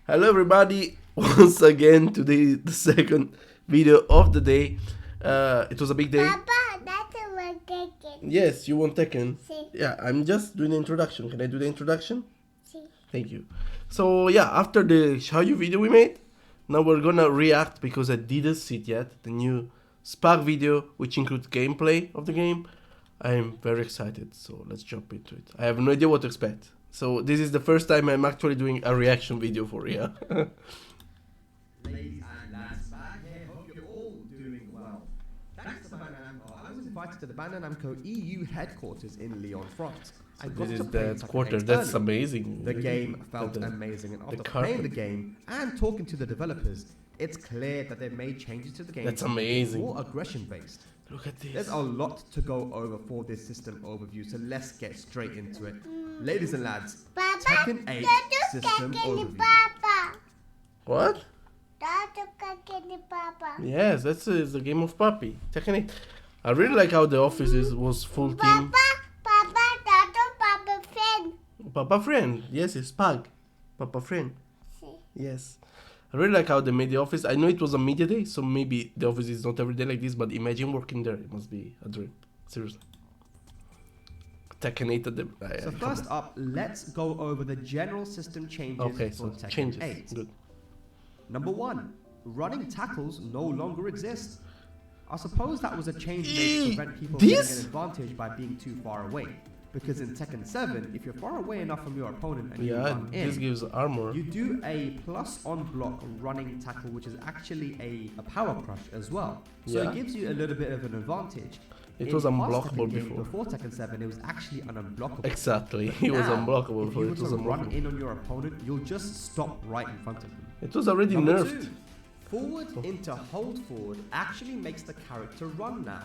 Hello everybody, once again today the second video of the day. It was a big day. Papa, that's a Tekken. Yes, you want Tekken. Si. Yeah, I'm just doing the introduction. Can I do the introduction? Si. Thank you. So yeah, after the show you video we made, now we're gonna react because I didn't see it yet. The new Spark video, which includes gameplay of the game. I'm very excited, so let's jump into it. I have no idea what to expect. So this is the first time I'm actually doing a reaction video for Ria. Ladies and lads, back here. Hope you're all doing well. Thanks to Bandai Namco, I was invited to the Bandai Namco EU headquarters in Lyon, France. I got This to is play the Tekken quarter. 8 That's early. amazing. The game felt The- amazing, and after carpet. playing the game and talking to the developers, it's clear that they've made changes to the game. That's to make it amazing. More aggression based. Look at this. There's a lot to go over for this system overview, so let's get straight into it. Ladies and lads, Papa, Tekken 8 that's system Tekken ni overview. Papa. What? That's Tekken ni Papa. Yes, that's the game of Puppy. Tekken 8. I really like how the office was full team. Papa, that's Papa friend. Papa friend. Yes, it's Pug. Papa friend. Si. Yes. I really like how they made the office. I know it was a media day, so maybe the office is not every day like this, but imagine working there. It must be a dream. Seriously. Tekken 8 at the... So first up, let's go over the general system changes Okay, for so Tekken changes. 8. Good. Number 1, running tackles no longer exist. I suppose that was a change made to prevent people getting This? an advantage by being too far away. Because in Tekken 7, if you're far away enough from your opponent and you Yeah, run this in, gives armor. you do a plus on block running tackle, which is actually a power crush as well. So Yeah. it gives you a little bit of an advantage. It In was past unblockable Tekken games before. Before Tekken 7, it was actually an unblockable. Exactly. But It was now, unblockable if before. you It were was to run unblockable. in on your opponent, you'll just stop right in front of them. It was already Number nerfed. 2, forward into hold forward actually makes the character run now.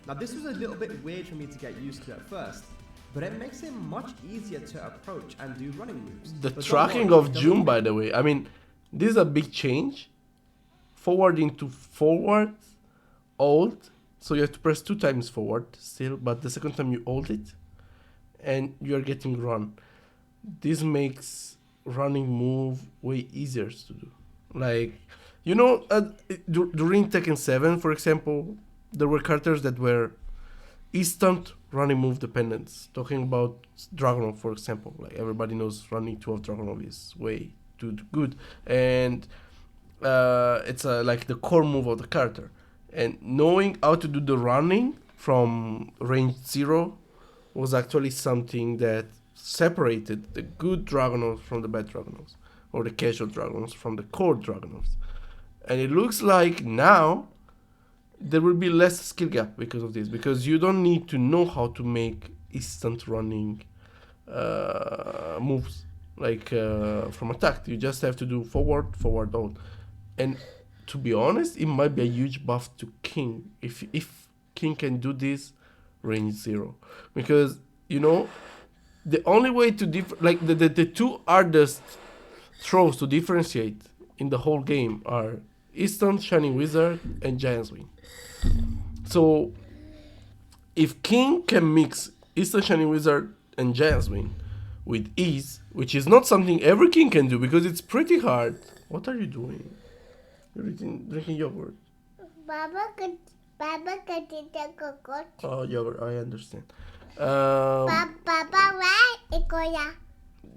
Now this was a little bit weird for me to get used to at first, but it makes it much easier to approach and do running moves. The But don't tracking worry, of it doesn't June, make- by the way, I mean, this is a big change. Forward into forward, hold. So you have to press 2 times forward still, but the second time you hold it, and you are getting run. This makes running move way easier to do. Like, you know, during Tekken 7, for example, there were characters that were instant running move dependence. Talking about Dragunov, for example, like everybody knows running 12 Dragunov is way too good, and it's like the core move of the character. And knowing how to do the running from range 0 was actually something that separated the good Dragunovs from the bad Dragunovs, or the casual Dragunovs from the core Dragunovs. And it looks like now there will be less skill gap because of this, because you don't need to know how to make instant running moves like from attack. You just have to do forward, hold. And to be honest, it might be a huge buff to King if King can do this range 0, because you know the only way to like the two hardest throws to differentiate in the whole game are Instant Shining Wizard and Giant Swing. So if King can mix Instant Shining Wizard and Giant Swing with ease, which is not something every King can do because it's pretty hard. What are you doing? You're drinking yogurt. Papa can eat the coconut. Oh, yogurt, I understand. Papa, where Ikoya?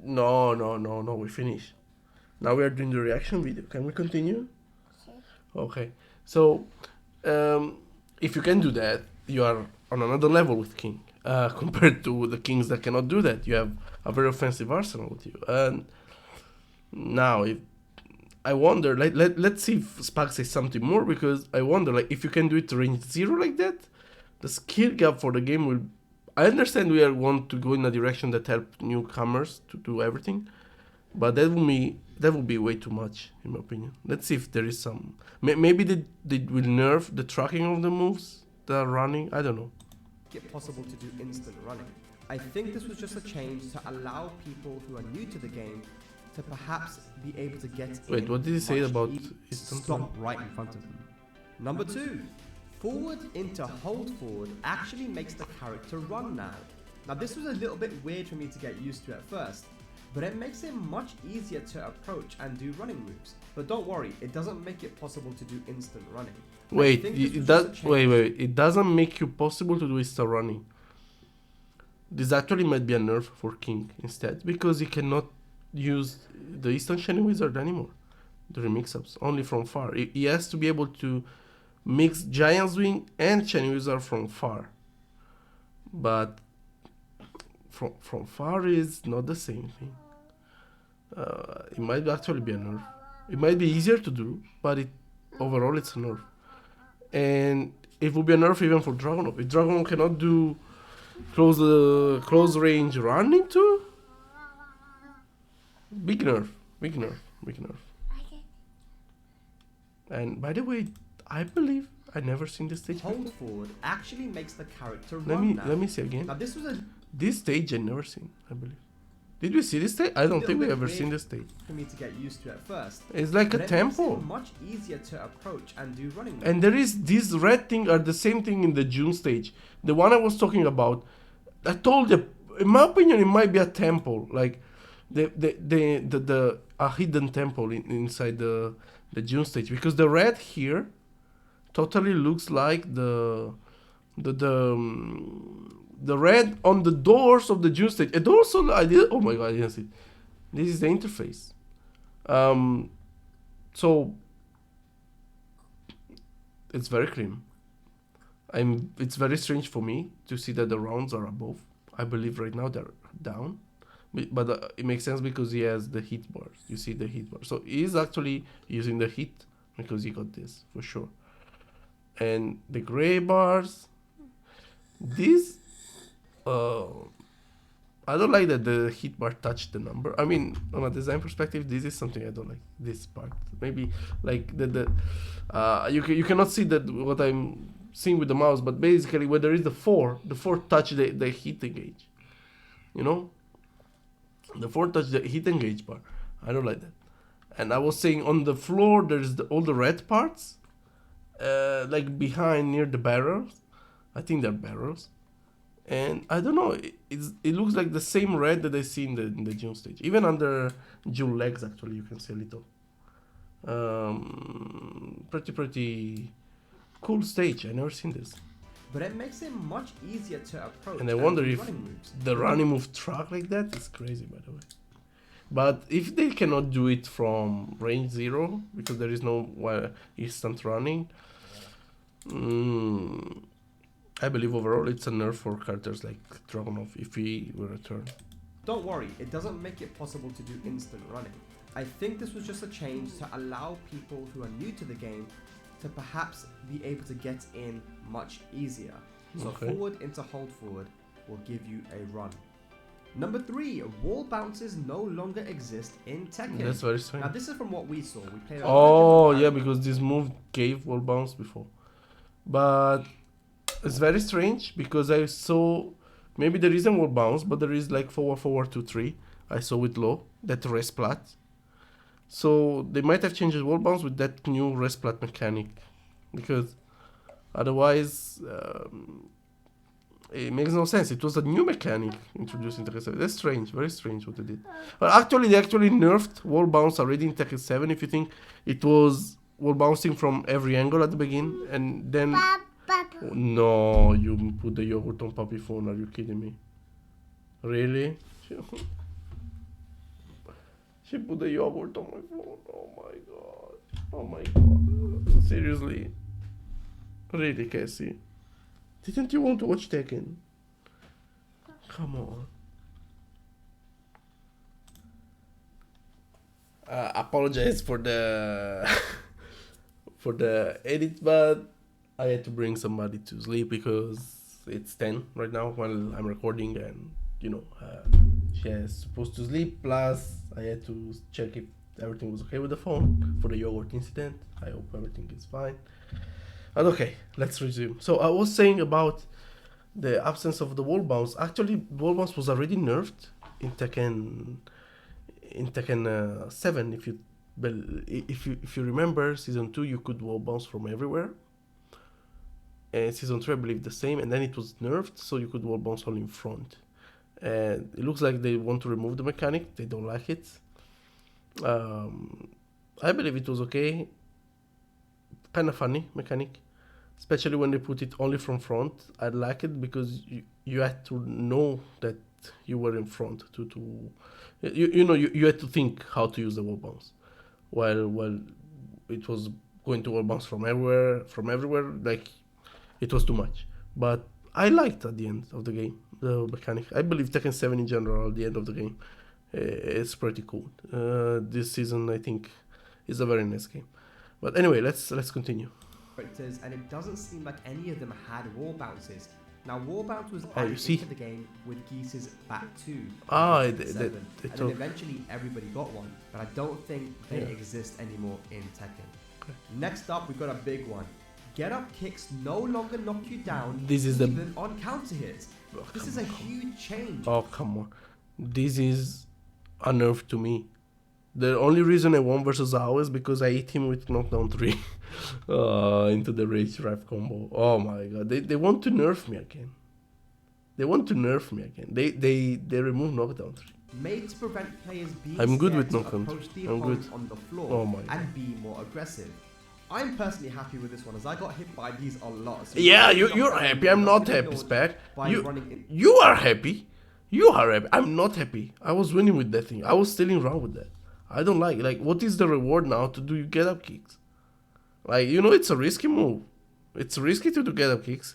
No, we finished. Now we are doing the reaction video. Can we continue? Okay. So, if you can do that, you are on another level with King. Compared to the Kings that cannot do that. You have a very offensive arsenal with you. And now, if I wonder, let's see if Spark says something more, because I wonder, like, if you can do it range 0 like that, the skill gap for the game will... I understand we are want to go in a direction that help newcomers to do everything, but that will be way too much, in my opinion. Let's see if there is some... Maybe they will nerf the tracking of the moves that are running, I don't know. It possible to do instant running. I think this was just a change to allow people who are new to the game to perhaps be able to get Wait, in what did he say much about easier. instant Stop run? right in front of them. Number 2, forward into hold forward actually makes the character run now. Now this was a little bit weird for me to get used to at first, but it makes it much easier to approach and do running moves. But don't worry, it doesn't make it possible to do instant running. I Wait, think this it was does. just a change. Wait. It doesn't make you possible to do instant running. This actually might be a nerf for King instead, because he cannot use the instant Shining Wizard anymore during mix-ups, only from far. He has to be able to mix Giant's Wing and Shining Wizard from far. But from far is not the same thing. It might actually be a nerf. It might be easier to do, but overall it's a nerf. And it would be a nerf even for Dragonov. If Dragonov cannot do close range running too, big nerf. And by the way, I believe I never seen this stage Hold before. forward actually makes the character Let run me now. let me see again. Now this was a This stage I never seen, I believe. Did we see this stage? I don't think we ever seen this stage. for me to get used to at first. It's like But a it makes temple. it much easier to approach and do running moves. And there is this red thing are the same thing in the June stage. The one I was talking about. I told you, in my opinion, it might be a temple, like a hidden temple inside the June stage, because the red here totally looks like the red on the doors of the June stage. And also, oh my god, I didn't see it. This is the interface. So it's very clean. It's very strange for me to see that the rounds are above. I believe right now they're down, but it makes sense because he has the heat bars. You see the heat bar, so he's actually using the heat because he got this for sure. And the gray bars, this, I don't like that the heat bar touched the number. I mean, on a design perspective, this is something I don't like. This part, maybe like you cannot see that what I'm seeing with the mouse, but basically where there is the four touch the heat engage. You know, the four touch the heat engage bar. I don't like that. And I was saying on the floor there's all the red parts, like behind near the barrels. I think they're barrels. And I don't know, it looks like the same red that I see in the June stage. Even under June legs, actually, you can see a little. Pretty cool stage. I never seen this. But it makes it much easier to approach. And I wonder do if running moves. the running move track like that is crazy, by the way. But if they cannot do it from range 0, because there is no instant running, I believe overall it's a nerf for characters like Dragonov if he will return. Don't worry, it doesn't make it possible to do instant running. I think this was just a change to allow people who are new to the game to perhaps be able to get in much easier. So Okay. forward into hold forward will give you a run. Number 3, wall bounces no longer exist in Tekken. That's very strange. Now this is from what we saw. We played a Oh lot of yeah, different because this move gave wall bounce before. But it's very strange because I saw maybe there isn't wall bounce, but there is like forward 2-3. I saw with low that rest plat. So they might have changed the wall bounce with that new rest plat mechanic, because otherwise it makes no sense. It was a new mechanic introduced in Tekken 7. That's strange, very strange what they did. But actually, they actually nerfed wall bounce already in Tekken 7. If you think it was wall bouncing from every angle at the beginning, and then Papa. no, you put the yogurt on Papi phone. Are you kidding me? Really? She put the yogurt on my phone. Oh my god. Oh my god. Seriously? Really, Cassie? Didn't you want to watch Tekken? Come on. Apologize for the for the edit, but I had to bring somebody to sleep because it's 10 right now while I'm recording, and you know she is supposed to sleep. Plus I had to check if everything was okay with the phone for the yogurt incident. I hope everything is fine. But okay, let's resume. So I was saying about the absence of the wall bounce. Actually, wall bounce was already nerfed in Tekken 7. If you remember, season 2 you could wall bounce from everywhere. And season 3 I believe the same, and then it was nerfed so you could wall bounce only in front. and it looks like they want to remove the mechanic. They don't like it. I believe it was okay. Kind of funny mechanic, especially when they put it only from front. I like it because you had to know that you were in front you had to think how to use the wall bounce. While it was going to wall bounce from everywhere, like it was too much. But I liked at the end of the game the mechanic. I believe Tekken 7 in general at the end of the game is pretty cool. This season I think is a very nice game. But anyway, let's continue. Characters, and it doesn't seem like any of them had wall bounces. Now, wall bounce was you added see? into the game with Geese's back 2. They and then took. eventually everybody got one, but I don't think they Yeah. exist anymore in Tekken. Okay. Next up, we've got a big one. Get up kicks no longer knock you down, This is the- even on counter hits. Oh, This come is a on, come on. huge change. Oh, come on. This is a nerf to me. The only reason I won versus Ao is because I hit him with knockdown 3 into the rage drive combo. Oh my god. They want to nerf me again. They remove knockdown 3. Made to prevent players being I'm good scared with to knockdown. approach the I'm opponent good. on the floor Oh my and be more aggressive. I'm personally happy with this one as I got hit by these a lot. So Yeah, you you're happy. I'm not happy, Spec. by running in. You are happy. You are happy. I'm not happy. I was winning with that thing. I was stealing around with that. I don't like what is the reward now to do get up kicks? Like, it's a risky move. It's risky to do get up kicks.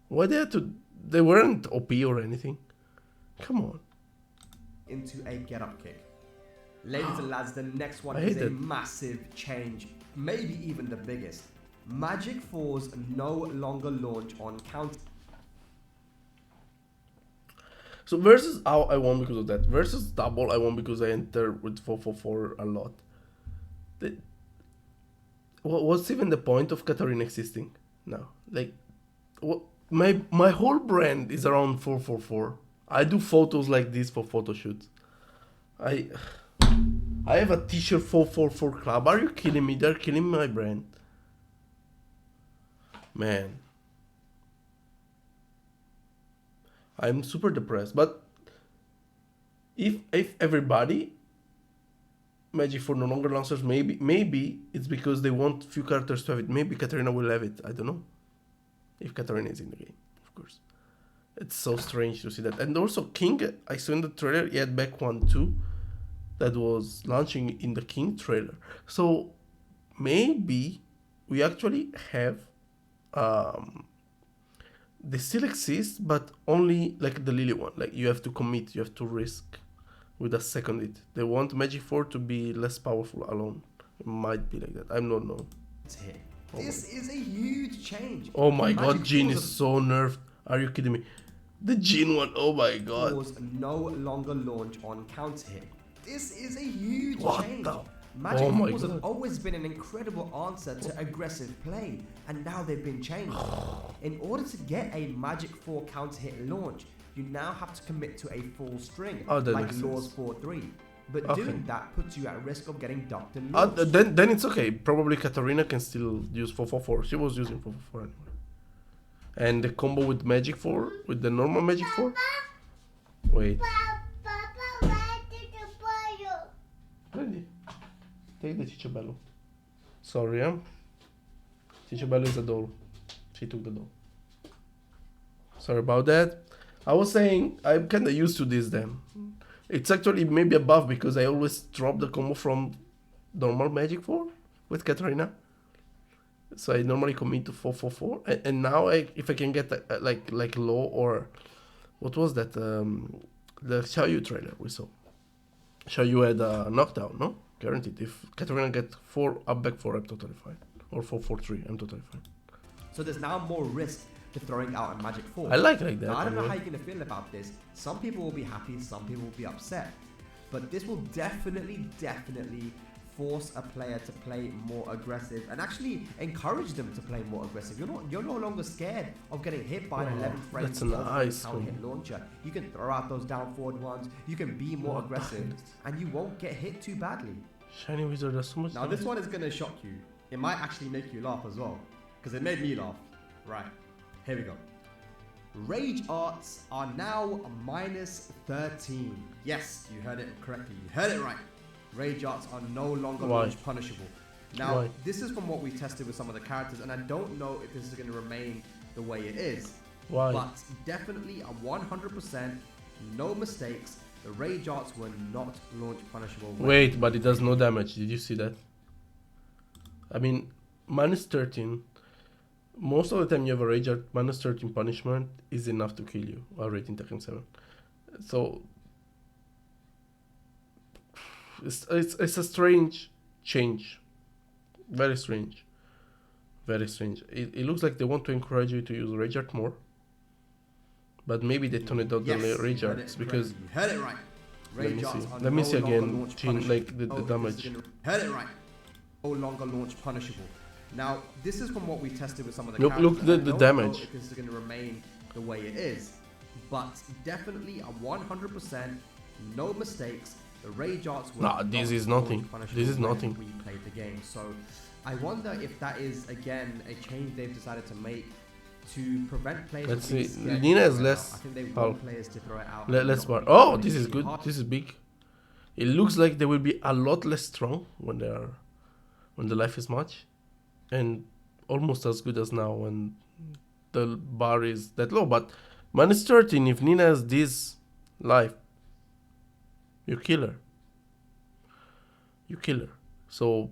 Why they weren't OP or anything. Make on. Into a get up kick. Ladies and lads, the next one I is hate a it. massive change, maybe even the biggest. Magic 4s no longer launch on counter. So versus Ao I won because of that. Versus double I won because I entered with 444 a lot. What's even the point of Katarina existing now? Like, my whole brand is around 444. I do photos like this for photo shoots. I have a t-shirt 444 club. Are you kidding me? They're killing my brand. Man. I'm super depressed. But if everybody Magic 4 no longer launchers, maybe it's because they want few characters to have it. Maybe Katarina will have it. I don't know. If Katarina is in the game, of course. It's so strange to see that. And also King, I saw in the trailer, he had back 1 too. That was launching in the King trailer. So maybe we actually have they still exist, but only like the Lily one. Like you have to commit, you have to risk with a second hit. They want Magic 4 to be less powerful alone. It might be like that. I don't know. Hit. This is a huge change. Oh my god, Magic Jin 4s is so nerfed. Are you kidding me? The Jin one, oh my god. 4s no longer launch on counter hit. This is a huge What change. the- Magic Oh my 4s God. have always been an incredible answer to aggressive play, and now they've been changed. In order to get a Magic 4 counter hit launch, you now have to commit to a full string, Oh, that like makes Laws sense. 4-3. But Okay. doing that puts you at risk of getting ducked and launched. Then it's okay. Probably Katarina can still use 444. She was using 444 anyway. And the combo with Magic 4, with the normal Magic 4. Wait. Papa, where did you put you? Ready? Take the Cicciabello. Sorry, Cicciabello is a doll. She took the doll. Sorry about that. I was saying I'm kinda used to this then. It's actually maybe a buff because I always drop the combo from normal Magic 4 with Katarina. So I normally commit to 444. And now if I can get like low or what was that? The Xiaoyu trailer we saw. Xiaoyu had a knockdown, no? Guaranteed. If Katarina get 4 up back 4, I'm totally fine. Or 443, I'm totally fine. So there's now more risk to throwing out a Magic 4. I like that. Now, I don't know anyway. how you're going to feel about this. Some people will be happy, some people will be upset. But this will definitely force a player to play more aggressive and actually encourage them to play more aggressive. You're no longer scared of getting hit by an 11 frame that's nice counter hit launcher. You can throw out those down forward ones. You can be more What the aggressive, hell? and you won't get hit too badly. Shiny Wizard has so much Now, this damage. one is going to shock you. It might actually make you laugh as well, because it made me laugh. Right, here we go. Rage arts are now minus 13. Yes, you heard it correctly. You heard it right. Rage arts are no longer Why? launch punishable. Now, Why? this is from what we tested with some of the characters, and I don't know if this is going to remain the way it is. Why? But definitely a 100%, no mistakes. The rage arts were not launch punishable. Wait, but it does no damage. Did you see that? I mean, minus 13. Most of the time you have a rage art, minus 13 punishment is enough to kill you already in Tekken 7. So it's a strange change. Very strange. Very strange. It looks like they want to encourage you to use rage art more. But maybe they tone it out the rage arts because you heard it right. Rage arts are let me no see longer again, launch Gene, punishable. like the damage. Heard it right. No longer launch punishable. Now, this is from what we tested with some of the Look, characters. look the I don't damage. know if this is going to remain the way it is, but definitely a 100%, no mistakes. The rage arts were Nah, this not is nothing. launch punishable This is when nothing. We played the game, so I wonder if that is again a change they've decided to make to prevent players. Let's from being see. scared to Nina throw is it less out. I think they powerful. want players to throw it out. Let's and bar. not Oh, be this is too good. hard. This is big. It looks like they will be a lot less strong when the life is much, and almost as good as now when the bar is that low. But minus 13, if Nina has this life, you kill her. You kill her. So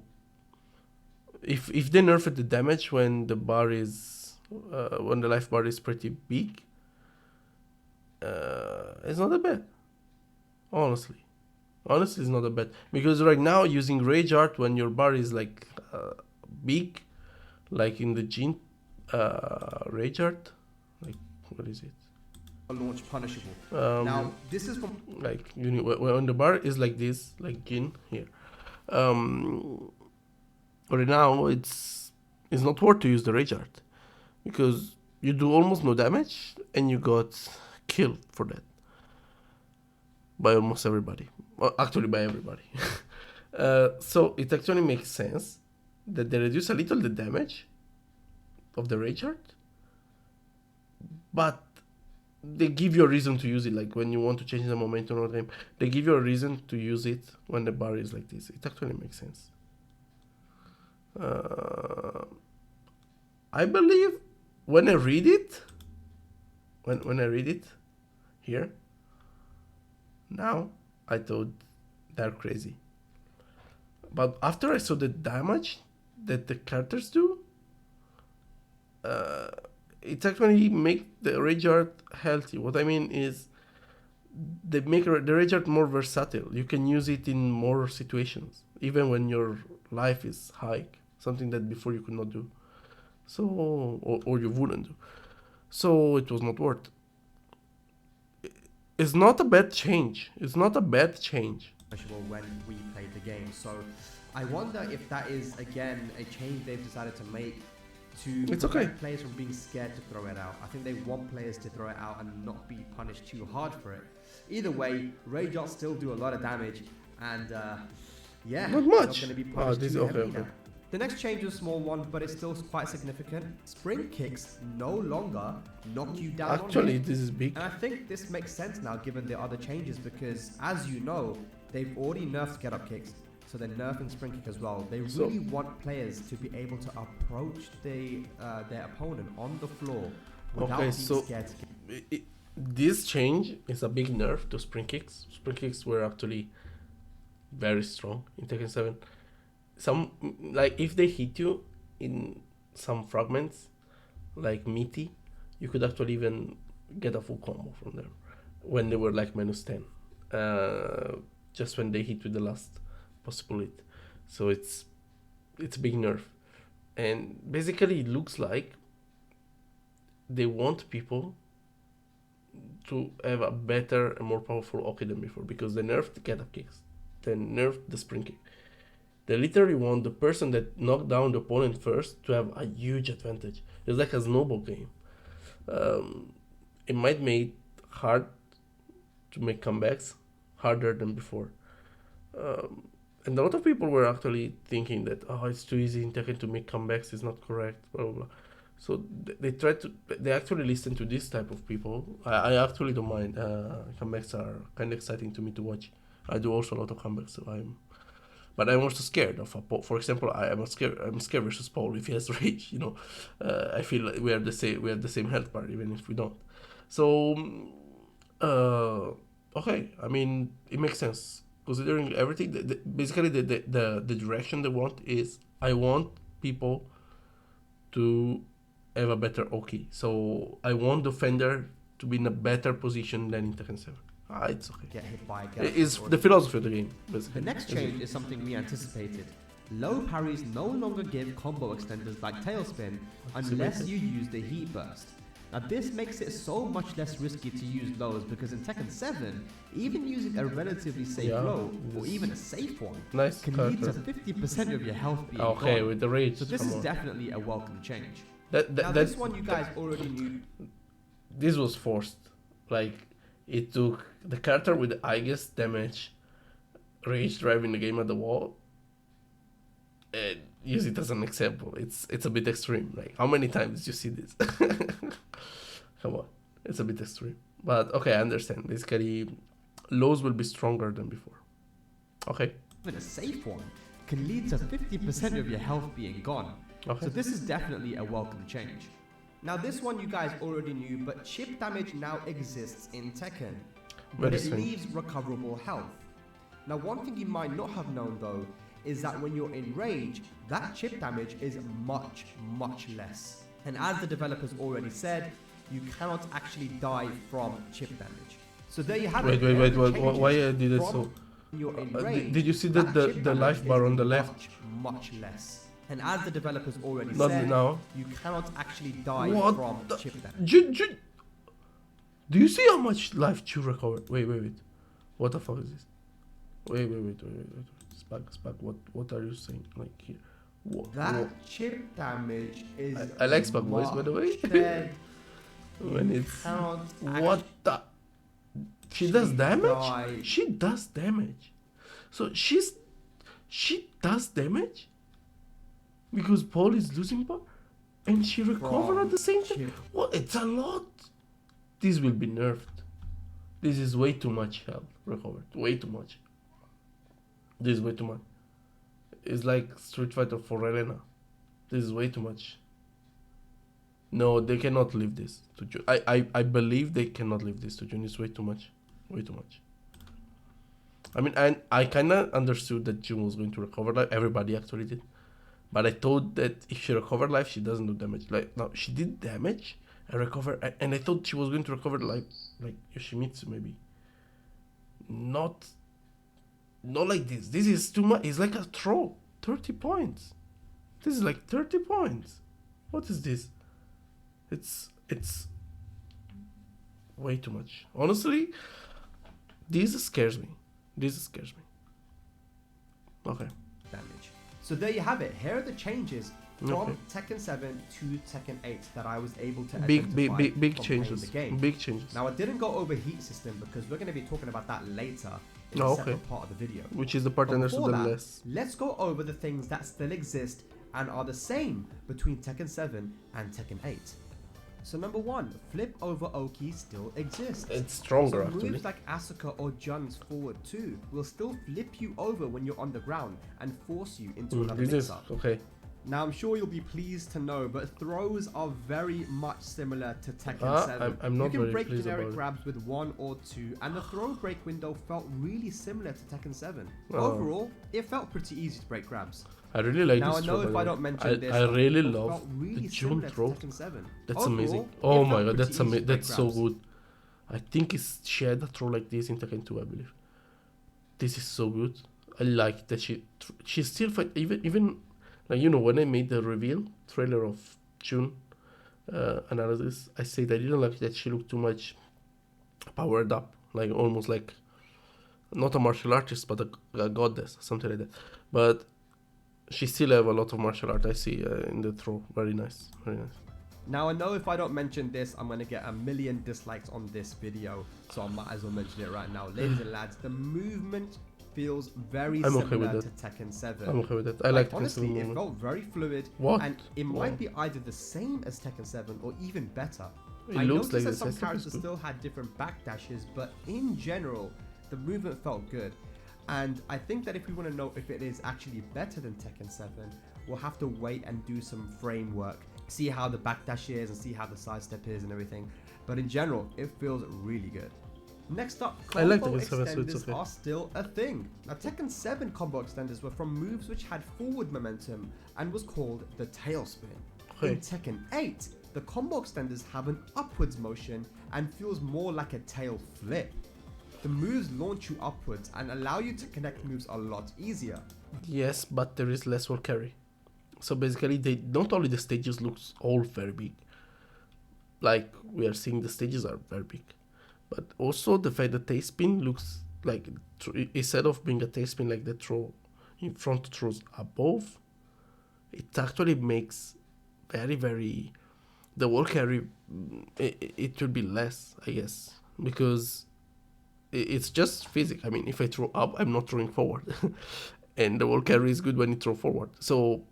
if they nerfed the damage when the bar is when the life bar is pretty big, it's not that bad. Honestly, it's not that bad because right now using rage art when your bar is like big, like in the Gene rage art, like what is it? Launch punishable. Now, this is from Like you know, when the bar is like this, like Gin here. Right now it's not worth to use the rage art because you do almost no damage and you got killed for that by almost everybody. Well, actually by everybody. So it actually makes sense that they reduce a little the damage of the rage art, but they give you a reason to use it. Like when you want to change the momentum of the game, they give you a reason to use it when the bar is like this. It actually makes sense. I believe when I read it, when I read it here, now I thought they're crazy. But after I saw the damage that the characters do, it actually make the rage art healthy. What I mean is they make the rage art more versatile. You can use it in more situations, even when your life is high, something that before you could not do. So, or you wouldn't do. So it was not worth. It's not a bad change. It's not a bad change. punishable when we played the game. So I wonder if that is again a change they've decided to make to prevent players from being scared to throw it out. I think they want players to throw it out and not be punished too hard for it. Either way, rage arts still do a lot of damage, and yeah, not much. Not going to be punished This too okay, heavily okay. now. The next change is a small one, but it's still quite significant. Spring kicks no longer knock you down. Actually, on hit. this is big. And I think this makes sense now given the other changes because, as you know, they've already nerfed get-up kicks. So they're nerfing spring kick as well. They really want players to be able to approach their opponent on the floor without being scared to kick. This change is a big nerf to spring kicks. Spring kicks were actually very strong in Tekken 7. Some, like, if they hit you in some fragments, like meaty, you could actually even get a full combo from them when they were like -10. Just when they hit with the last possible hit. So it's a big nerf. And basically it looks like they want people to have a better and more powerful Oki than before because they nerfed the get-up kicks. They nerfed the spring kick. They literally want the person that knocked down the opponent first to have a huge advantage. It's like a snowball game. It might make it hard to make comebacks, harder than before. And a lot of people were actually thinking that, oh, it's too easy in Tekken to make comebacks, it's not correct, blah, blah, blah. So they actually listen to this type of people. I actually don't mind. Comebacks are kind of exciting to me to watch. I do also a lot of comebacks, so but I'm also scared of a Paul. For example, I'm scared versus Paul if he has rage. I feel like we are the same. We have the same health bar, even if we don't. So, okay. I mean, it makes sense considering everything. Basically, the direction they want is I want people to have a better Oki. So I want defender to be in a better position than in Tekken 7. It's okay. Get hit by It's the philosophy of the game, basically. The next change is something we anticipated. Low parries no longer give combo extenders like tailspin unless you use the heat burst. Now this makes it so much less risky to use lows because in Tekken 7, even using a relatively safe low, or even a safe one, can lead to 50% of your health being gone. With the rage. So this is definitely a welcome change. Now this one you guys already knew. This was forced. Like, it took the character with the highest damage, rage driving the game at the wall, and use it as an example. It's a bit extreme. Like, how many times you see this? Come on, it's a bit extreme. But okay, I understand. Basically, lows will be stronger than before. Okay. Even a safe one can lead to 50% of your health being gone. Okay. So this is definitely a welcome change. Now this one you guys already knew, but chip damage now exists in Tekken, but it leaves recoverable health. Now one thing you might not have known though, is that when you're in rage, that chip damage is much, much less. And as the developers already said, you cannot actually die from chip damage. So there you have it. Wait, why did it so? Did you see the life bar on the left? Much less. And as the developers already Not said, now. you cannot actually die from chip damage. Do you see how much life you recovered? Wait. What the fuck is this? Wait. Spack. What are you saying? Like here. That chip damage is. I like Spack voice, by the way. When it's what the. She does damage? She does damage. So she does damage? Because Paul is losing bar? And she recovered at the same time? Well, it's a lot. This will be nerfed. This is way too much health recovered. Way too much. This is way too much. It's like Street Fighter for Elena. This is way too much. No, they cannot leave this to June. I believe they cannot leave this to June. It's way too much. Way too much. I mean, I kind of understood that June was going to recover life. Everybody actually did. But I thought that if she recovered life, she doesn't do damage. Like, no, she did damage and recover. And I thought she was going to recover life like Yoshimitsu, maybe. Not like this. This is too much. It's like a throw. 30 points. This is like 30 points. What is this? It's way too much. Honestly, this scares me. Okay. Damage. So there you have it. Here are the changes from Tekken 7 to Tekken 8 that I was able to identify big changes. The game. Big changes. Now I didn't go over heat system because we're going to be talking about that later in a separate part of the video. Which is the part I understood the less. Let's go over the things that still exist and are the same between Tekken 7 and Tekken 8. So number 1, flip over Oki still exists. It's stronger actually. Moves like Asuka or Jun's forward 2 will still flip you over when you're on the ground and force you into another mix-up. Okay. Now I'm sure you'll be pleased to know, but throws are very much similar to Tekken 7. I'm not you can very break pleased generic about grabs with 1 or 2, and the throw break window felt really similar to Tekken 7. Overall, it felt pretty easy to break grabs. I really like now this I know throw. if I don't mention this, I really love really the June throw. That's overall, amazing. Oh my god, that's so good. I think she had a throw like this in Tekken 2, I believe. This is so good. I like that she still fight even like, you know, when I made the reveal trailer of June analysis, I said I didn't like that she looked too much powered up, like almost like not a martial artist but a goddess, something like that. But she still have a lot of martial art, I see in the throw. Very nice, very nice. Now I know if I don't mention this, I'm going to get 1 million dislikes on this video, so I might as well mention it right now. Ladies and lads, the movement feels very I'm okay similar with to Tekken 7. I'm okay with that. I like Tekken 7 honestly, it movement. felt very fluid, What? and it Wow. might be either the same as Tekken 7 or even better. It I looks noticed like that the some system is characters good. still had different backdashes, but in general, the movement felt good. And I think that if we want to know if it is actually better than Tekken 7, we'll have to wait and do some framework, see how the backdash is and see how the sidestep is and everything. But in general, it feels really good. Next up, I like combo Tekken 7, so it's extenders okay. are still a thing. Now, Tekken 7 combo extenders were from moves which had forward momentum and was called the tailspin. Okay. In Tekken 8, the combo extenders have an upwards motion and feels more like a tail flip. The moves launch you upwards and allow you to connect moves a lot easier. Yes, but there is less wall carry. So basically, they not only the stages looks all very big, like we are seeing the stages are very big, but also the fact that tailspin looks like instead of being a tailspin like the throw in front throws above, it actually makes very the wall carry. It will be less, I guess, because it's just physics. I mean, if I throw up, I'm not throwing forward, and the wall carry is good when you throw forward. So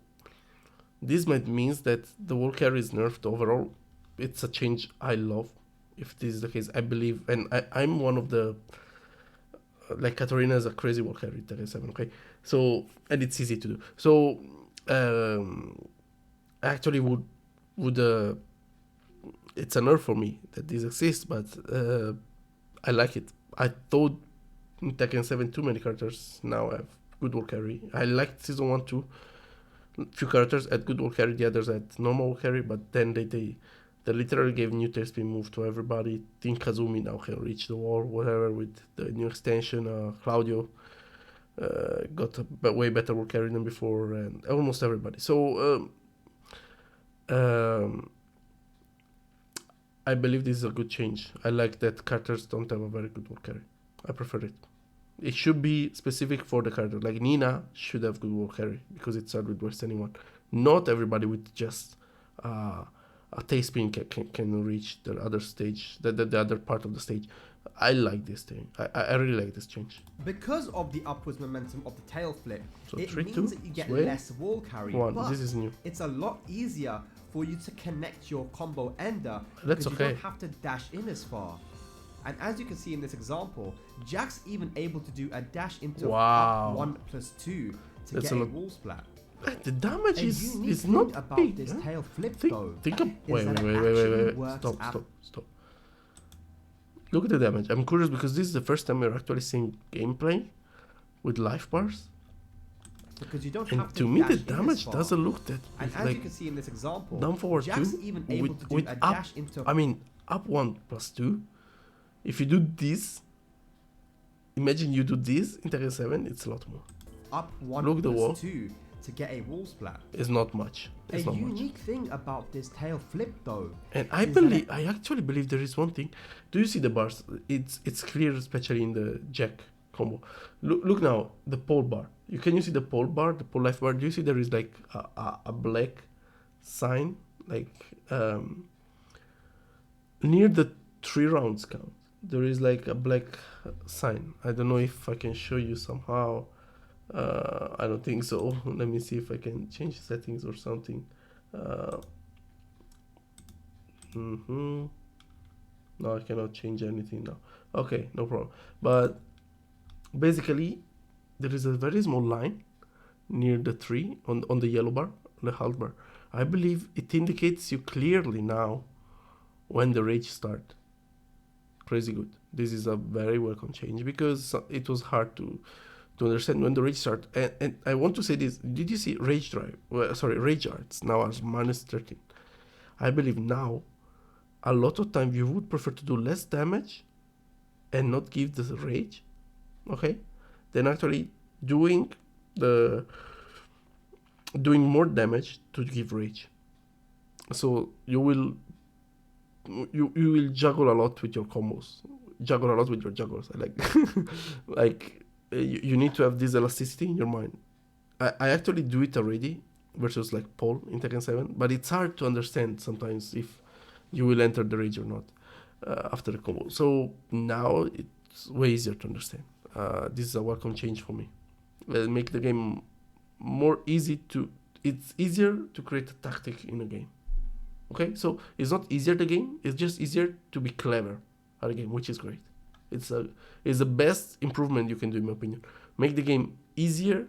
this might means that the wall carry is nerfed overall. It's a change I love. If this is the case, I believe, and I'm one of the like Katarina is a crazy wall carry Tekken 7. Okay, so and it's easy to do. So I actually would it's a nerf for me that this exists, but I like it. I thought in Tekken 7 too many characters now have good wall carry. I liked season 1 too. Few characters had good wall carry, the others had normal wall carry, but then they literally gave new tailspin move to everybody. Think Kazumi now can reach the wall, whatever, with the new extension. Claudio got a way better wall carry than before, and almost everybody. So I believe this is a good change. I like that characters don't have a very good wall carry. I prefer it. It should be specific for the character. Like Nina should have good wall carry because it started with West anyone. Not everybody with just a tailspin can reach the other stage, the other part of the stage. I like this thing. I really like this change. Because of the upwards momentum of the tail flip, So it 3, means 2, that you get sway. less wall carry. 1. But This is new. it's a lot easier for you to connect your combo ender That's because okay. you don't have to dash in as far. And as you can see in this example, Jack's even able to do a dash into Wow. up 1 plus 2 to That's get a a lot. wall splat. The damage A is unique thing not about big. this Huh? tail flip Think though of is wait. that it actually works Stop. Look at the damage. I'm curious because this is the first time we're actually seeing gameplay with life bars. because you don't And have to to me, the dash in as damage far. doesn't look that. And It's as you like can see in this example, down forward Jack's 2 even able to do with a up. dash into I mean, up 1 plus 2. If you do this, imagine you do this in Tekken 7, it's a lot more. up 1 Look the plus wall. 2 to get a wall splat. It's not much. It's A not much. unique thing about this tail flip though, And I is that I actually believe there is one thing. Do you see the bars? It's clear, especially in the Jack combo. Look now, the pole bar. Can you see the pole bar, the pole life bar? Do you see there is like a black sign, like near the 3 rounds count? There is like a black sign. I don't know if I can show you somehow. I don't think so. Let me see if I can change settings or something. No, I cannot change anything now. Okay, no problem. But basically, there is a very small line near the 3 on the yellow bar, the health bar. I believe it indicates you clearly now when the rage start. Crazy good. This is a very welcome change because it was hard to understand when the rage start. And I want to say this. Did you see rage drive? Well, sorry, rage arts now as minus 13. I believe now a lot of time you would prefer to do less damage and not give the rage, okay, than actually doing more damage to give rage. So you will juggle a lot with your combos, juggle a lot with your juggles. I like like you need to have this elasticity in your mind. I actually do it already versus like Paul in Tekken 7, but it's hard to understand sometimes if you will enter the rage or not after the combo. So now it's way easier to understand. this is a welcome change for me. Make the game more easy to. It's easier to create a tactic in a game. Okay, so it's not easier the game. It's just easier to be clever at a game, which is great. It's the best improvement you can do, in my opinion. Make the game easier,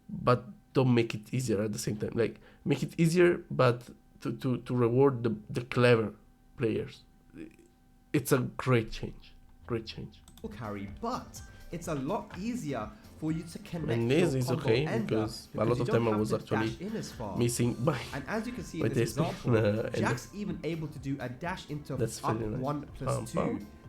but don't make it easier at the same time. Like, make it easier, but to reward the clever players. It's a great change. Great change. Carry, but it's a lot easier for you to connect. And this your is combo okay ender because a lot you of don't time I have was to actually dash in as far. missing by. And as you can see by in this this example, ender. Jack's even able to do a dash into That's up very nice. 1 plus 2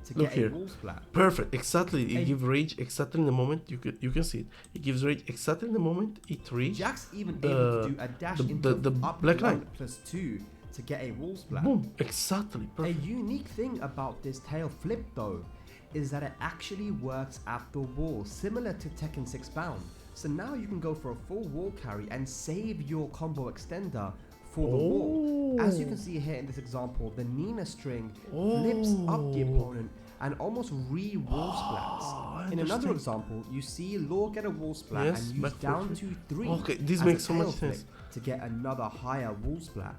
to Look get here. a wall splat. Perfect, exactly. It And- gives rage exactly in the moment. You can see it. It gives rage exactly in the moment it reaches. Jack's even the- able to do a dash into the up black 1 line. plus 2 to get a wall splat. Boom, exactly. A Perfect. unique thing about this tail flip though is that it actually works at the wall, similar to Tekken 6 Bound. So now you can go for a full wall carry and save your combo extender for the wall. As you can see here in this example, the Nina string flips up the opponent and almost re-wall splats. In another example, you see Law get a wall splat Yes, and use back down forward. to 3 Okay, this as makes a so much tail flip sense. to get another higher wall splat.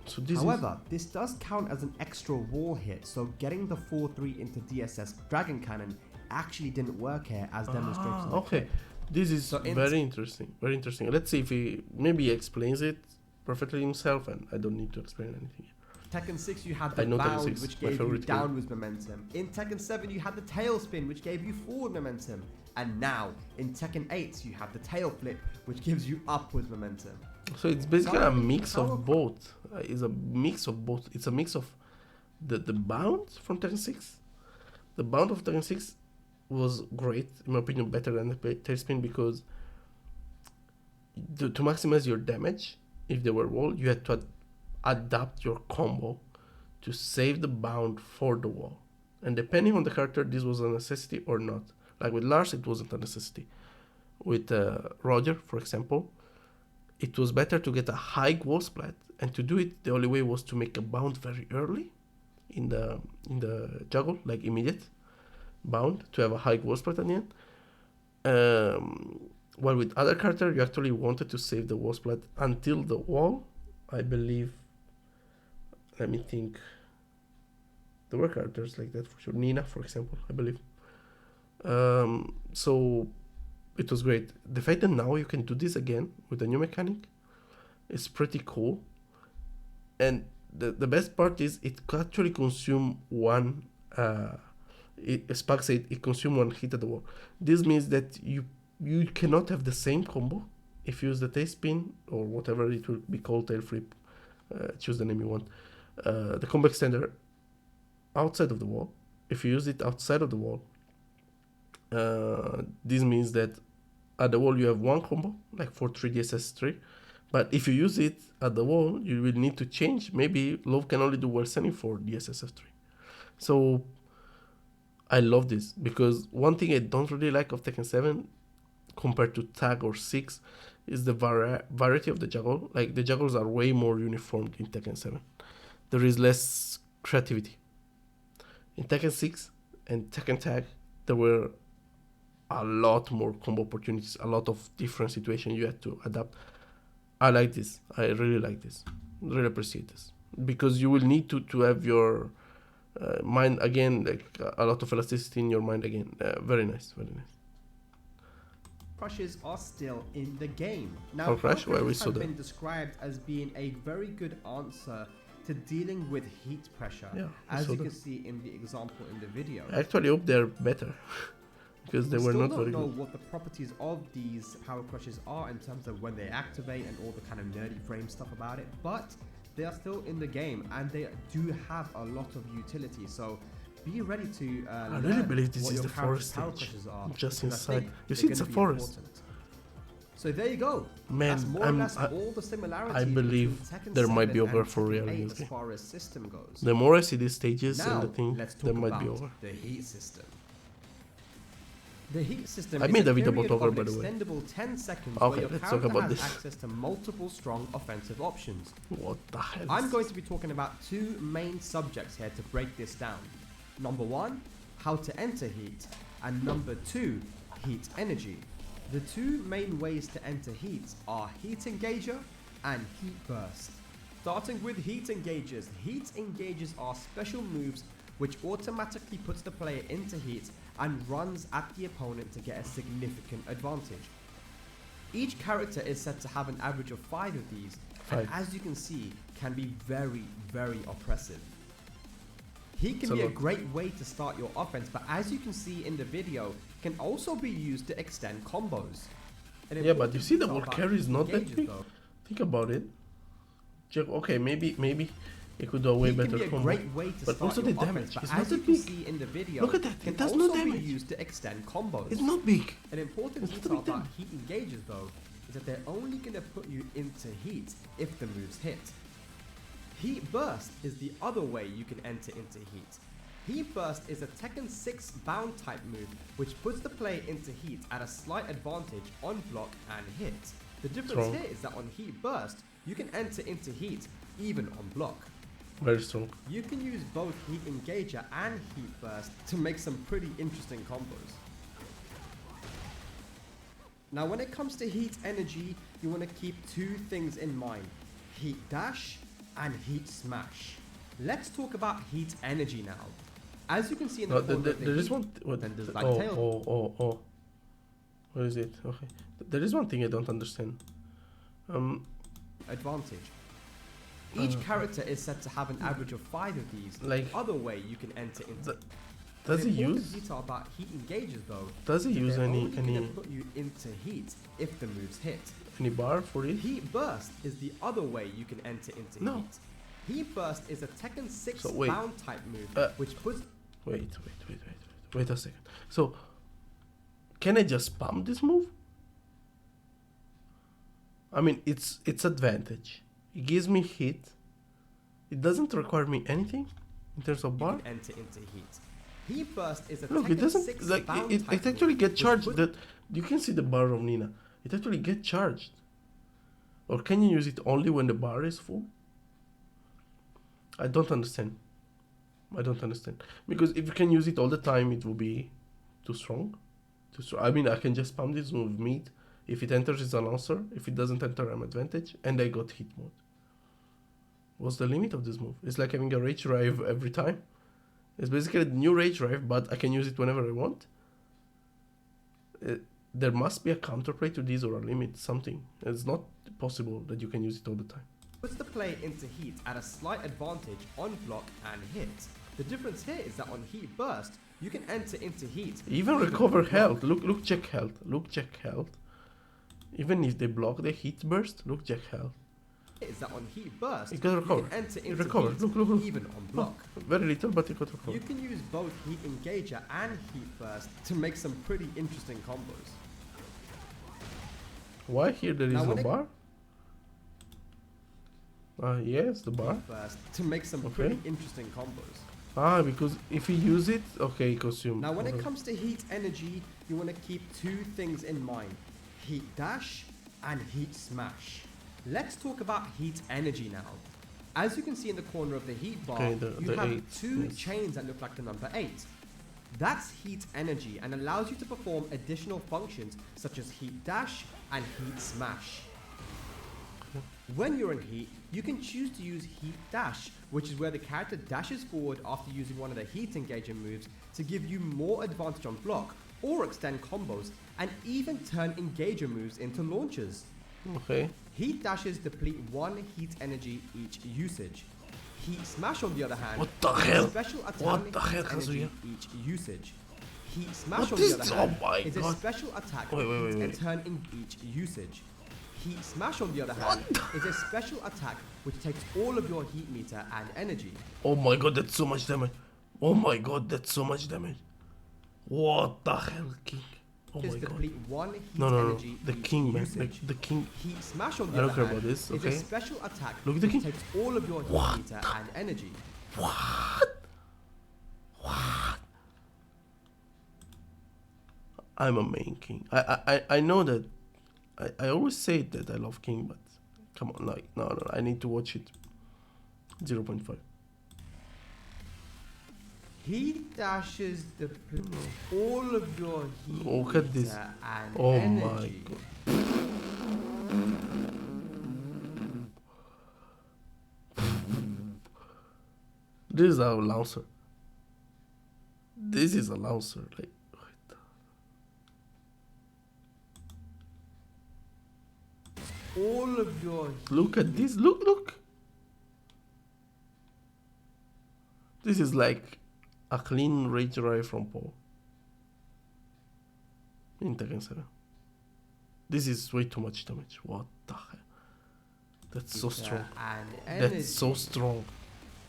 So this However, this does count as an extra wall hit, so getting the 4-3 into DSS Dragon Cannon actually didn't work here as demonstrated. in the okay. clip. This is So very interesting. Very interesting. Let's see if he explains it perfectly himself, and I don't need to explain anything. Tekken 6 you had I the know Tekken bound 6, which my gave you favorite game. downwards momentum. In Tekken 7 you had the tail spin which gave you forward momentum. And now in Tekken 8 you have the tail flip which gives you upwards momentum. So it's basically So a mix how- of both. It's a mix of both. It's a mix of the bound from Tekken 6. The bound of Tekken 6 was great, in my opinion, better than the tail spin because to maximize your damage, if they were wall, you had to adapt your combo to save the bound for the wall. And depending on the character, this was a necessity or not. Like with Lars, it wasn't a necessity. With Roger, for example, it was better to get a high wall splat, and to do it, the only way was to make a bound very early in the juggle, like immediate bound, to have a high wall splat at the end. While with other character, you actually wanted to save the wall splat until the wall, I believe. Let me think. There were characters like that for sure. Nina, for example, I believe. So it was great. The fact that now you can do this again with a new mechanic is pretty cool. And the best part is it actually consume one. Spark said it consume one hit at the wall. This means that you cannot have the same combo if you use the tail spin or whatever it will be called, tail flip. Choose the name you want. The combo extender outside of the wall. If you use it outside of the wall, this means that at the wall you have one combo, like for 3DSS3. But if you use it at the wall, you will need to change. Maybe Love can only do well sending for DSSF3. So I love this because one thing I don't really like of Tekken 7 compared to Tag or 6 is the variety of the juggle. Like the juggles are way more uniformed in Tekken 7. There is less creativity. In Tekken 6 and Tekken Tag, there were a lot more combo opportunities, a lot of different situations you had to adapt. I like this. I really like this. Really appreciate this. Because you will need to have your mind again, like a lot of elasticity in your mind again. Very nice, very nice. Crushes are still in the game. Now, Power Crush, where we crushes saw have that. been described as being a very good answer to dealing with heat pressure, Yeah, I as saw you that. can see in the example in the video. I actually hope they're better. Because they We were still not don't very know good. what the properties of these power crushes are in terms of when they activate and all the kind of nerdy frame stuff about it, but they are still in the game and they do have a lot of utility. So be ready to I really learn believe this what is your the character's forest power stage, crushes are, just because I inside. think You they're see, it's gonna a be forest. important. So there you go. Man, That's more or less all the similarities. I believe between Tekken there might be 7 over and for Tekken real in 8 this as game. far as system goes. The more I see these stages Now, and the thing, let's talk there might about be over. the heat system. The heat system I is made a a video period about Toggle, of by an the way. extendable 10 seconds Okay, where your let's talk character about has this. access to multiple strong offensive options. What the hell? I'm going to be talking about two main subjects here to break this down. Number one, how to enter heat, And number 2, heat energy. The two main ways to enter heat are heat engager and heat burst. Starting with heat engagers. Heat engagers are special moves which automatically puts the player into heat and runs at the opponent to get a significant advantage. Each character is said to have an average of 5 of these, and as you can see, can be very, very oppressive. Heat can be a great way to start your offense, but as you can see in the video, can also be used to extend combos. Yeah, but you see the word carry is not that big. Think about it. Okay, maybe it could do a way better combo. But also the damage is not that big. In the video, look at that, it does no damage. Be used to extend combos. It's not big. An important detail about heat engagers though is that they're only going to put you into heat if the moves hit. Heat burst is the other way you can enter into heat. Heat burst is a Tekken 6 bound type move which puts the player into heat at a slight advantage on block and hit. The difference here is that on heat burst, you can enter into heat even on block. Very strong. You can use both heat engager and heat burst to make some pretty interesting combos. Now when it comes to heat energy, you want to keep 2 things in mind: heat dash and heat smash. Let's talk about heat energy now. As you can see in the corner, there is one. Oh. What is it? Okay. There is one thing I don't understand. Advantage. Each character is said to have an average of 5 of these. Like other way you can enter into. Does he use? Detail about heat engagers though. Does he use any? Put you into heat if the moves hit. Any bar for it? Heat burst is the other way you can enter into heat. Heat burst is a Tekken 6 bound type move which puts. Wait a second. So, can I just spam this move? I mean, it's advantage. It gives me hit. It doesn't require me anything in terms of bar. You can enter into heat. Heat burst is a Look, Tekken it doesn't 6 like it actually get charged. That you can see the bar of Nina. It actually get charged. Or can you use it only when the bar is full? I don't understand. Because if you can use it all the time, it will be too strong. I mean, I can just spam this move mid. If it enters, it's an answer. If it doesn't enter, I'm advantage. And I got hit mode. What's the limit of this move? It's like having a rage drive every time. It's basically a new rage drive, but I can use it whenever I want. There must be a counterplay to this or a limit, something. It's not possible that you can use it all the time. Puts the player into heat at a slight advantage on block and hit. The difference here is that on heat burst, you can enter into heat. Even recover health. Look, check health. Even if they block the heat burst, look, check health. Is that on heat burst, it can recover. You can enter into heat, look. even on block. Very little, but it got recover. You can use both heat engager and heat burst to make some pretty interesting combos. Why here there is no bar? Yes, the bar. Burst to make some pretty interesting combos. Because if you use it, okay, consume. Now when it comes to heat energy, you want to keep 2 things in mind: heat dash and heat smash. Let's talk about heat energy now. As you can see in the corner of the heat bar, you have 2 chains that look like the number 8. That's heat energy and allows you to perform additional functions such as heat dash and heat smash. When you're in heat, you can choose to use heat dash, which is where the character dashes forward after using one of the heat engager moves to give you more advantage on block or extend combos and even turn engager moves into launchers. Okay. Heat dashes deplete 1 heat energy each usage. Heat smash on the other hand, what the hell? Special attack what the hell, energy each usage. Heat smash on the other hand is a special attack and turn in each usage. Heat smash on the other hand is a special attack which takes all of your heat meter and energy. Oh my god, that's so much damage. What the hell, King? Oh my god. 1 heat no. The King, man. The King. Heat smash on the I don't other care hand about this, okay? is a special attack Look at the King. takes all of your heat meter and energy. What? I'm a main King. I know that. I always say that I love King, but come on, like no, I need to watch it. 0.5. Heat dashes deplete all of your heat Look at this. meter and Oh my energy. god. This is our launcher. This is a launcher. Like, wait. All of your Look at this. Look. This is like a clean rage drive from Paul. In Tekken 7. This is way too much damage. What the hell? That's so strong. and energy. That's so strong.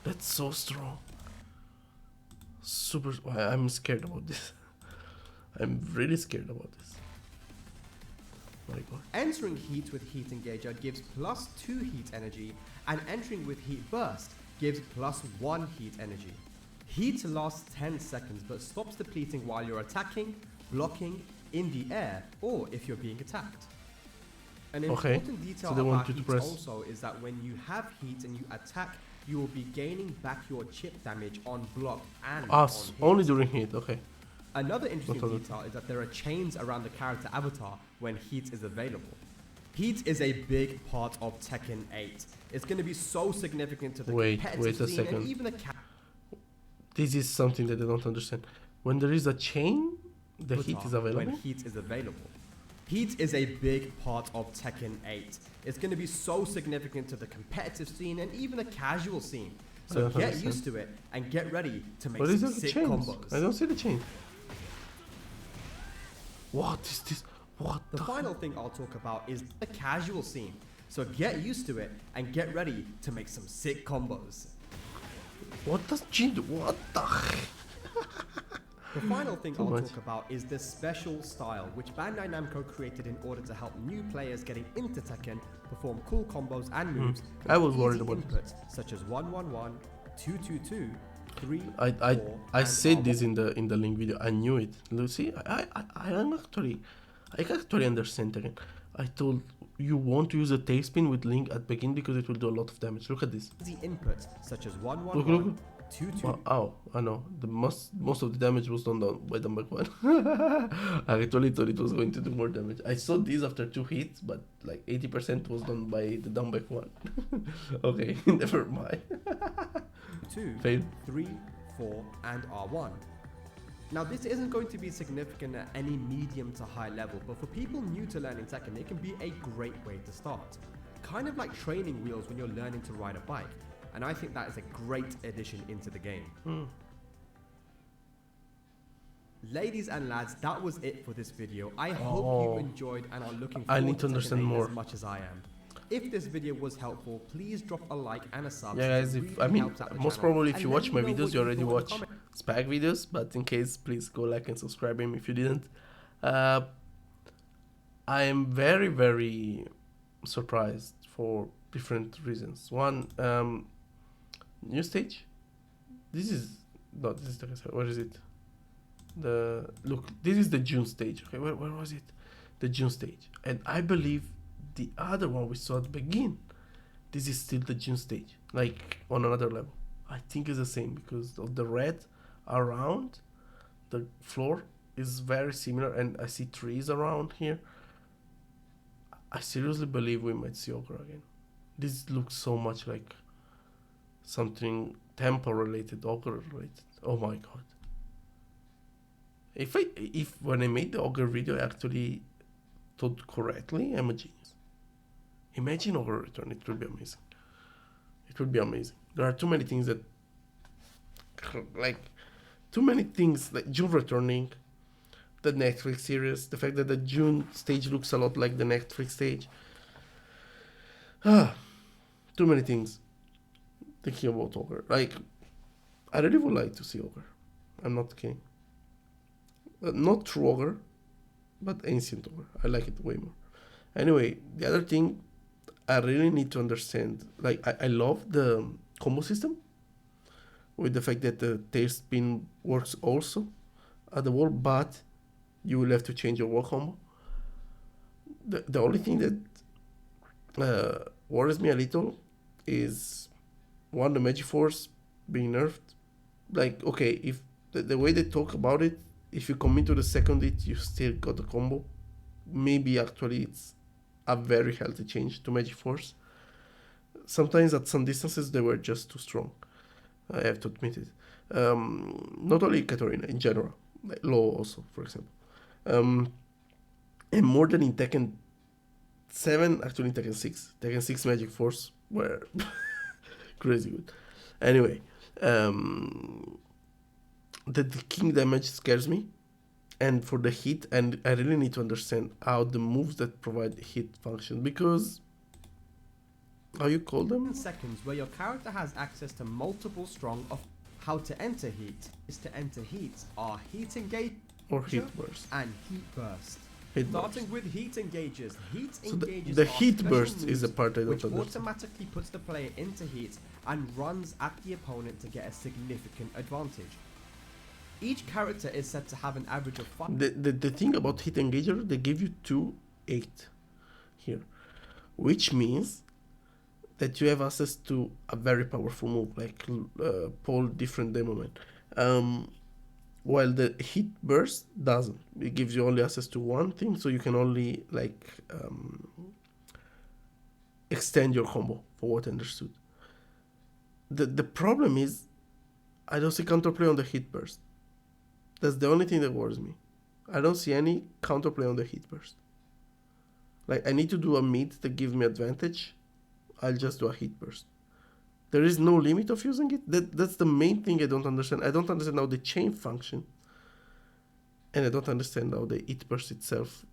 That's so strong. Super. I'm scared about this. I'm really scared about this. My god. Entering heat with Heat Engager gives +2 heat energy, and entering with Heat Burst gives +1 heat energy. Heat lasts 10 seconds but stops depleting while you're attacking, blocking, in the air, or if you're being attacked. An Okay, important detail so they want about you to heat press- also is that when you have heat and you attack, you will be gaining back your chip damage on block and on hit. Only during heat. Okay. Another interesting Not all the detail is that there are chains around the character avatar when heat is available. Heat is a big part of Tekken 8. It's going to be so significant to the Wait competitive a scene second. and even the This is something that I don't understand. When there is a chain, the heat is available. when heat is available. Heat is a big part of Tekken 8. It's going to be so significant to the competitive scene and even the casual scene. So don't get understand. used to it and get ready to make What is some the sick chains? combos. I don't see the chain. What is this? What The final thing I'll talk about is the casual scene. So get used to it and get ready to make some sick combos. What does Jin do? What the heck? The final thing Too I'll much. talk about is the special style, which Bandai Namco created in order to help new players getting into Tekken perform cool combos and moves. with I was easy worried about inputs such as 111, 222, 3, I 4, I and said R1. this in the link video. I knew it. Lucy, I actually understand Tekken. I told you want to use a tailspin with Link at begin because it will do a lot of damage. Look at this. Easy inputs such as Look. 111, 22, Wow, ow, I know. The most of the damage was done by the back one. I actually thought it was going to do more damage. I saw these after 2 hits, but like 80% was done by the down back one. Okay, never mind. 2, Fail. 3, 4, and R1. Now this isn't going to be significant at any medium to high level, but for people new to learning Tekken, it can be a great way to start. Kind of like training wheels when you're learning to ride a bike, and I think that is a great addition into the game. Ladies and lads, that was it for this video. I hope you enjoyed and are looking I forward need to Tekken understand 8 more. as much as I am. If this video was helpful, please drop a like and a sub. Yeah, guys, since it if I really mean, helps out the most channel. probably if And you let watch me my know what videos, you already thought in the watch comments. Spag videos, but in case, please go like and subscribe him if you didn't. I am very, very surprised for different reasons. One, new stage. This is the where is it? This is the June stage. Okay, where was it? The June stage, and I believe the other one we saw at the begin. This is still the June stage, like on another level. I think it's the same because of the red around the floor is very similar, and I see trees around here. I seriously believe we might see Ogre again. This looks so much like something temple related, Ogre related. Oh my god. If when I made the Ogre video I actually thought correctly, I'm a genius. Imagine Ogre return, it would be amazing. It would be amazing. There are too many things like June returning, the Netflix series, the fact that the June stage looks a lot like the Netflix stage. Too many things thinking about Ogre. Like, I really would like to see Ogre. I'm not kidding. Not true Ogre, but ancient Ogre. I like it way more. Anyway, the other thing I really need to understand, like, I love the combo system with the fact that the tailspin works also at the wall, but you will have to change your wall combo. The only thing that worries me a little is one, the Magic Force being nerfed. Like, okay, if the way they talk about it, if you commit to the second hit, you still got the combo. Maybe actually it's a very healthy change to Magic Force. Sometimes at some distances they were just too strong. I have to admit it. Not only Katarina, in general. Like Law also, for example. And more than in Tekken 7, actually in Tekken 6. Tekken 6 Magic Force were crazy good. Anyway, the king damage scares me. And for the hit, and I really need to understand how the moves that provide hit function, because how you call them? Seconds where your character has access to multiple strong of how to enter heat is to enter heat are heat engage Or hit burst. and heat burst. Hit Starting burst. with heat engages. Heat So engages the are heat special burst is the moves part I don't which understand. automatically puts the player into heat and runs at the opponent to get a significant advantage. Each character is said to have an average of 5. The thing about hit engager, they give you 2/8 here, which means that you have access to a very powerful move like Pole Different Day Moment. While the hit burst doesn't. It gives you only access to one thing, so you can only like extend your combo, for what I understood. The problem is I don't see counterplay on the hit burst. That's the only thing that worries me. I don't see any counterplay on the hit burst. Like I need to do a mid that gives me advantage. I'll just do a hit burst. There is no limit of using it. That's the main thing I don't understand. I don't understand how the chain function. And I don't understand how the hit burst itself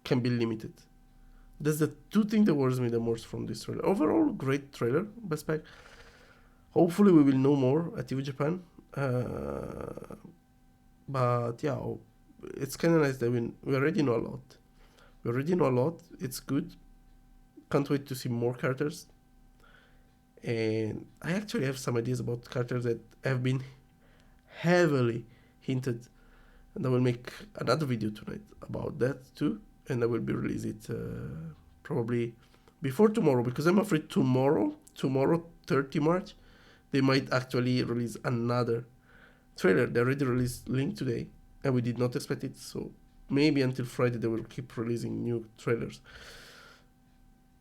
can be limited. That's the two things that worries me the most from this trailer. Overall, great trailer, best pack. Hopefully we will know more at TV Japan. But yeah, it's kind of nice that we already know a lot. We already know a lot. It's good. Can't wait to see more characters. And I actually have some ideas about characters that have been heavily hinted. And I will make another video tonight about that too. And I will be release it probably before tomorrow, because I'm afraid tomorrow, 30 March, they might actually release another trailer. They already released Link today, and we did not expect it. So maybe until Friday they will keep releasing new trailers.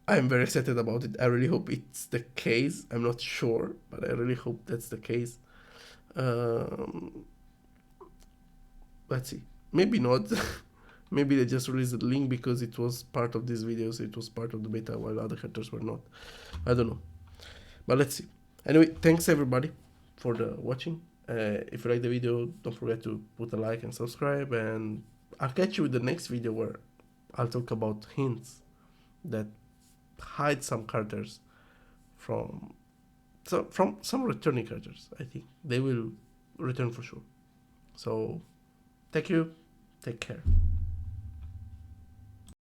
I'm very excited about it. I really hope it's the case. I'm not sure, but I really hope that's the case. Let's see. Maybe not. Maybe they just released the Link because it was part of these videos. It was part of the beta, while other characters were not. I don't know. But let's see. Anyway, thanks everybody for the watching. If you like the video, don't forget to put a like and subscribe. And I'll catch you with the next video where I'll talk about hints that hide some characters from some returning characters. I think they will return for sure. So thank you. Take care.